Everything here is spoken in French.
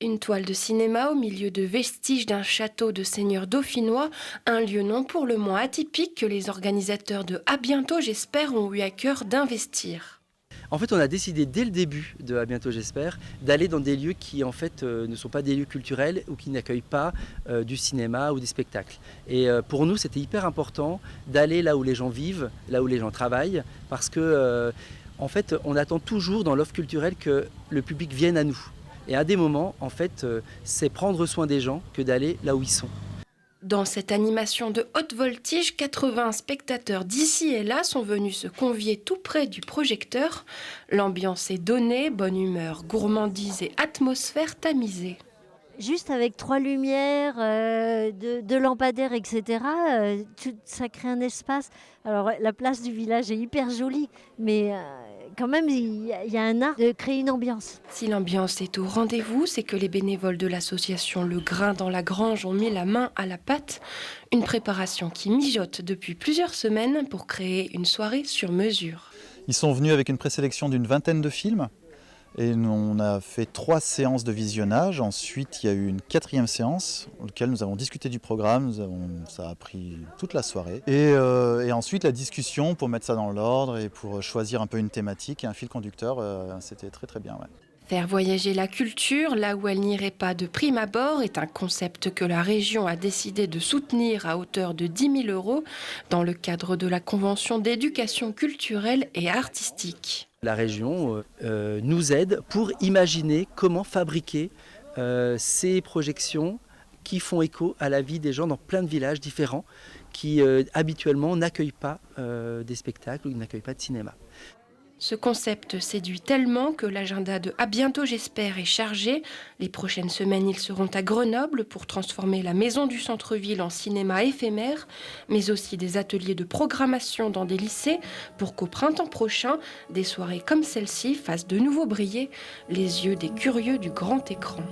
Une toile de cinéma au milieu de vestiges d'un château de seigneur dauphinois, un lieu non pour le moins atypique que les organisateurs de À bientôt j'espère ont eu à cœur d'investir. En fait, on a décidé dès le début de À bientôt j'espère d'aller dans des lieux qui en fait ne sont pas des lieux culturels ou qui n'accueillent pas du cinéma ou des spectacles. Et pour nous, c'était hyper important d'aller là où les gens vivent, là où les gens travaillent, parce que en fait, on attend toujours dans l'offre culturelle que le public vienne à nous. Et à des moments, en fait, c'est prendre soin des gens que d'aller là où ils sont. Dans cette animation de haute voltige, 80 spectateurs d'ici et là sont venus se convier tout près du projecteur. L'ambiance est donnée, bonne humeur, gourmandise et atmosphère tamisée. Juste avec 3 lumières, 2 lampadaires et cetera, ça crée un espace. Alors, la place du village est hyper jolie, mais quand même, il y a un art de créer une ambiance. Si l'ambiance est au rendez-vous, c'est que les bénévoles de l'association Le Grain dans la Grange ont mis la main à la pâte. Une préparation qui mijote depuis plusieurs semaines pour créer une soirée sur mesure. Ils sont venus avec une présélection d'une vingtaine de films et on a fait 3 séances de visionnage. Ensuite, il y a eu une 4e séance dans laquelle nous avons discuté du programme. Ça a pris toute la soirée. Et ensuite, la discussion pour mettre ça dans l'ordre et pour choisir un peu une thématique et un fil conducteur. C'était très très bien. Ouais. Faire voyager la culture là où elle n'irait pas de prime abord est un concept que la région a décidé de soutenir à hauteur de 10 000 € dans le cadre de la Convention d'éducation culturelle et artistique. La région nous aide pour imaginer comment fabriquer ces projections qui font écho à la vie des gens dans plein de villages différents qui habituellement n'accueillent pas des spectacles ou n'accueillent pas de cinéma. Ce concept séduit tellement que l'agenda de À bientôt j'espère est chargé. Les prochaines semaines, ils seront à Grenoble pour transformer la maison du centre-ville en cinéma éphémère, mais aussi des ateliers de programmation dans des lycées pour qu'au printemps prochain, des soirées comme celle-ci fassent de nouveau briller les yeux des curieux du grand écran.